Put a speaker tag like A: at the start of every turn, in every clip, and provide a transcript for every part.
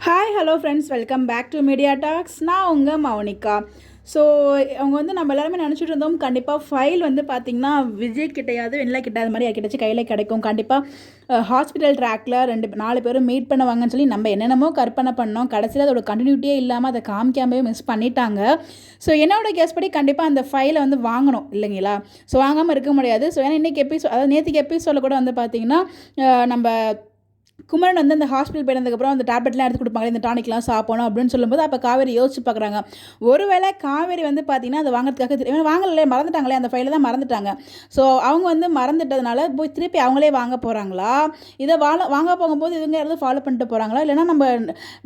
A: Hi hello friends, welcome back to media talks. நான் உங்கள் Mounika. So அவங்க வந்து நம்ம எல்லாருமே நினச்சிட்டு இருந்தோம், கண்டிப்பாக ஃபைல் வந்து பார்த்திங்கன்னா விஜய் கிட்டையாவது வெண்ணிலா கிட்ட அது மாதிரி யார்கிட்டச்சு கையில் கிடைக்கும். கண்டிப்பாக ஹாஸ்பிட்டல் ட்ராக்கில் 4 பேரும் மீட் பண்ணுவாங்கன்னு சொல்லி நம்ம என்னென்னமோ கற்பனை பண்ணோம். கடைசியில் அதோட கண்டினியூட்டியே இல்லாமல் அதை காமிக்காமே மிஸ் பண்ணிட்டாங்க. ஸோ என்னோட கெஸ் படி கண்டிப்பாக அந்த ஃபைலை வந்து வாங்கணும் இல்லைங்களா? ஸோ வாங்காமல் இருக்க முடியாது. ஸோ ஏன்னா இன்றைக்கி எபிசோட், அதாவது நேற்றுக்கு எபிசோடில் கூட வந்து பார்த்திங்கன்னா நம்ம குமரன் வந்து அந்த ஹாஸ்பிட்டல் போயிருந்ததுக்கப்புறம் அந்த டேப்லெட்லாம் எடுத்து கொடுப்பாங்க, இந்த டானிக்லாம் சாப்பிடணும் அப்படின்னு சொல்லும்போது அப்போ காவேரி யோசிச்சு பார்க்குறாங்க. ஒருவேளை காவேரி வந்து பார்த்தீங்கன்னா அதை வாங்குறதுக்காக தெரியும் வாங்கலே, மறந்துட்டாங்களே, அந்த ஃபைலை தான் மறந்துட்டாங்க. ஸோ அவங்க வந்து மறந்துட்டதுனால போய் திருப்பி அவங்களே வாங்க போகிறாங்களா, இதை வாங்க போகும்போது இவங்க யாராவது ஃபாலோ பண்ணிட்டு போகிறாங்களா, இல்லைனா நம்ம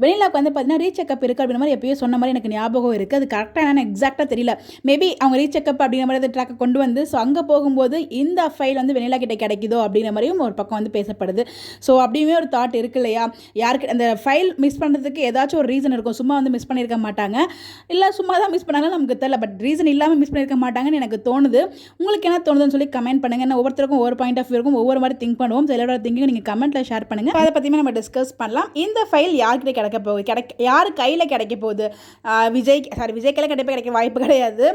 A: வெண்ணிலாவுக்கு வந்து பார்த்தீங்கன்னா ரீசெக்கப் இருக்குது அப்படின்ற மாதிரி எப்பயோ சொன்ன மாதிரி எனக்கு ஞாபகம் இருக்குது. அது கரெக்டாக என்னன்னு எக்ஸாக்டாக தெரியல. மேபி அவங்க ரீசெக்கப் அப்படிங்கிற மாதிரி ட்ராக்கை கொண்டு வந்து ஸோ அங்கே போகும்போது இந்த ஃபைல் வந்து வெண்ணிலா கிட்ட கிடைக்குதோ அப்படிங்கிற மாதிரியும் ஒரு பக்கம் வந்து பேசப்படுது. ஸோ அப்படியுமே ஒரு தாட் இருக்கு இல்லையா? யாருக்கு அந்த ஃபைல் மிஸ் பண்ணுறதுக்கு ஏதாச்சும் ஒரு ரீசன் இருக்கும். சும்மா வந்து மிஸ் பண்ணியிருக்க மாட்டாங்க, இல்லை சும்மா தான் மிஸ் பண்ணாலும் நமக்கு தெரியல, பட் ரீசன் இல்லாமல் மிஸ் பண்ணியிருக்க மாட்டாங்கன்னு எனக்கு தோணுது. உங்களுக்கு என்ன தோணுதுன்னு சொல்லி கமெண்ட் பண்ணுங்கள். ஏன்னா ஒவ்வொருத்தருக்கும் ஒவ்வொரு பாயிண்ட் ஆஃப் வியூ இருக்கும், ஒவ்வொரு மாதிரி திங்க் பண்ணுவோம். சிலரோட திங்கிங் நீங்கள் கமெண்ட்டில் ஷேர் பண்ணுங்கள். அதை பற்றியுமே நம்ம டிஸ்கஸ் பண்ணலாம். இந்த ஃபைல் யார்கிட்ட கிடைக்க போகுது, யார் கையில் கிடைக்க போகுது? விஜய் கையில் கண்டிப்பாக கிடைக்க வாய்ப்பு கிடையாது.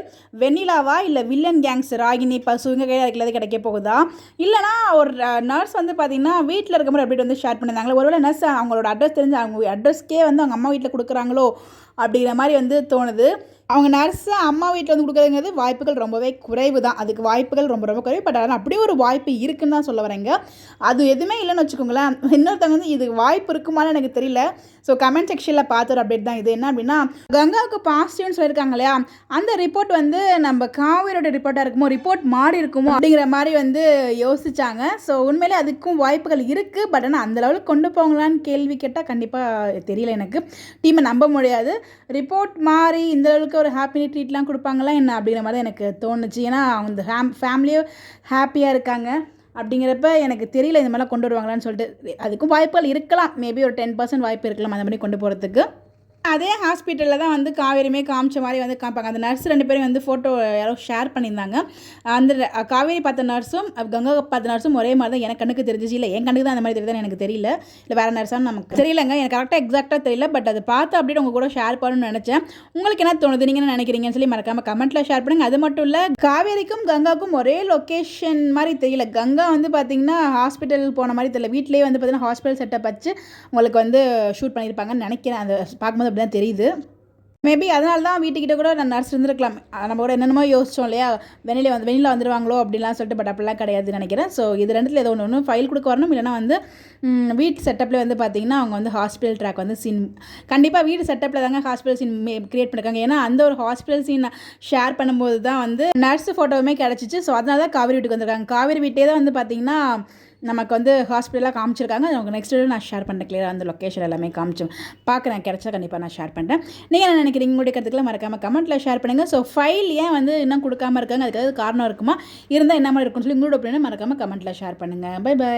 A: வெண்ணிலாவா இல்லை வில்லன் கேங்ஸ் ராகினி, பசு இவங்க கையில் கிடைக்க போகுதா? இல்லைனா ஒரு நர்ஸ் வந்து பார்த்தீங்கன்னா வீட்டில் இருக்க மாதிரி அப்படி வந்து ஷேர் பண்ணியிருந்தாங்க. ஒருவேளை நர்ஸ் அவங்களோட அட்ரஸ் தெரிஞ்சு அவங்க அட்ரஸ்க்கே வந்து அவங்க அம்மா வீட்டில் கொடுக்குறாங்களோ அப்படிங்கிற மாதிரி வந்து தோணுது. அவங்க நர்ஸு அம்மா வீட்டில் வந்து கொடுக்குறதுங்கிறது வாய்ப்புகள் ரொம்பவே குறைவு தான். அதுக்கு வாய்ப்புகள் ரொம்ப ரொம்ப குறைவு. பட் ஆனால் அப்படியே ஒரு வாய்ப்பு இருக்குன்னு தான் சொல்ல வரேங்க. அது எதுவுமே இல்லைன்னு வச்சுக்கோங்களேன். இன்னொருத்தவங்க வந்து இது வாய்ப்பு இருக்குமான்னு எனக்கு தெரியல. ஸோ கமெண்ட் செக்ஷனில் பார்த்து ஒரு அப்டேட் தான் இது. என்ன அப்படின்னா, கங்காவுக்கு பாசிட்டிவ்னு சொல்லியிருக்காங்க இல்லையா, அந்த ரிப்போர்ட் வந்து நம்ம காவேரியோட ரிப்போர்ட்டாக இருக்குமோ, ரிப்போர்ட் மாறி இருக்குமோ அப்படிங்கிற மாதிரி வந்து யோசிச்சாங்க. ஸோ உண்மையிலே அதுக்கும் வாய்ப்புகள் இருக்குது. பட் ஆனால் அந்த லெவலுக்கு கொண்டு போங்களான்னு கேள்வி கேட்டால் கண்டிப்பாக தெரியல. எனக்கு டீமை நம்ப முடியாது. ரிப்போர்ட் மாறி இந்த அளவுக்கு ஒரு ஹாப்பி ட்ரீட்லாம் கொடுப்பாங்களா என்ன அப்படிங்கிற மாதிரி எனக்கு தோணுச்சு. ஏன்னா அவங்க ஃபேமிலியும் ஹாப்பியாக இருக்காங்க அப்படிங்கிறப்ப எனக்கு தெரியல இந்த மாதிரிலாம் கொண்டு வருவாங்களான்னு சொல்லிட்டு. அதுக்கும் வாய்ப்புகள் இருக்கலாம், மேபி ஒரு 10% வாய்ப்பு இருக்கலாம் அந்த மாதிரி கொண்டு போகிறதுக்கு. அதே ஹாஸ்பிட்டலில் தான் வந்து காவேரியுமே காமிச்ச மாதிரி வந்து காமிப்பாங்க. அந்த நர்ஸ் 2 பேரும் வந்து ஃபோட்டோ யாரோ ஷேர் பண்ணியிருந்தாங்க. அந்த காவேரி பார்த்த நர்ஸும் கங்கா பார்த்த நர்ஸும் ஒரே மாதிரி தான் எனக்கு கண்ணுக்கு தெரிஞ்சிச்சு. இல்லை என் கண்ணுக்கு தான் அந்த மாதிரி தெரியுதுன்னு எனக்கு தெரியல, இல்லை வேறு நர்ஸான்னு நமக்கு தெரியலங்க. எனக்கு கரெக்டாக எக்ஸாக்டாக தெரியல. பட் அதை பார்த்து அப்படியே உங்கள் கூட ஷேர் பண்ணணும்னு நினச்சேன். உங்களுக்கு என்ன தோணுது, நீங்கள் என்ன நினைக்கிறீங்கன்னு சொல்லி மறக்காமல் கமெண்ட்டில் ஷேர் பண்ணுங்கள். அது மட்டும் இல்லை, காவேரிக்கும் கங்காவுக்கும் ஒரே லொக்கேஷன் மாதிரி தெரியல. கங்கா வந்து பார்த்திங்கன்னா ஹாஸ்பிட்டல் போன மாதிரி தெரியல, வீட்டிலேயே வந்து பார்த்திங்கன்னா ஹாஸ்பிட்டல் செட்டப் வச்சு உங்களுக்கு வந்து ஷூட் பண்ணியிருப்பாங்கன்னு நினைக்கிறேன். அதை பார்க்கும்போது அப்படி தான் தெரியுது. மேபி அதனால தான் வீட்டுக்கிட்ட கூட நான் நர்ஸ் இருந்திருக்கலாம். நம்ம கூட என்னென்னமோ யோசித்தோம் இல்லையா, வெளியில் வந்துடுவாங்களோ அப்படின்லாம் சொல்லிட்டு. பட் அப்படிலாம் கிடையாதுன்னு நினைக்கிறேன். ஸோ இது ரெண்டுத்தில் ஏதோ ஒன்று ஃபைல் கொடுக்க வரணும், இல்லைனா வந்து வீட்டு செட்டப்பில் வந்து பார்த்திங்கன்னா அவங்க வந்து ஹாஸ்பிட்டல் ட்ராக் வந்து சீன் கண்டிப்பாக வீடு செட்டப்பில் தாங்க ஹாஸ்பிட்டல் சீன் க்ரியேட் பண்ணியிருக்காங்க. ஏன்னா அந்த ஒரு ஹாஸ்பிட்டல் சீன் ஷேர் பண்ணும்போது தான் வந்து நர்ஸ் ஃபோட்டோவுமே கிடச்சிச்சு. ஸோ அதனால தான் காவேரி வீட்டுக்கு வந்திருக்காங்க. காவேரி வீட்டே தான் வந்து பார்த்திங்கன்னா நமக்கு வந்து ஹாஸ்பிட்டலாக காமிச்சிருக்காங்க. அது நெக்ஸ்ட் வீடியோ நான் ஷேர் பண்ணுறேன். கிளியராக அந்த லொக்கேஷன் எல்லாமே காமிச்சு பார்க்குறேன். கிடச்சா கண்டிப்பாக நான் ஷேர் பண்ணுறேன். நீங்கள் என்ன நினைக்கிறீங்க, உங்களுடைய கருத்துக்களை மறக்காமல் கமெண்ட்டில் ஷேர் பண்ணுங்கள். ஸோ ஃபைல் ஏன் வந்து இன்னும் கொடுக்காமல் இருக்காங்க, அதுக்கு காரணம் இருக்குமா, இருந்தால் என்ன மாதிரி இருக்குன்னு சொல்லி உங்களோட ஒப்பீனியனை மறக்காமல் கமெண்ட்டில் ஷேர் பண்ணுங்கள். Bye by.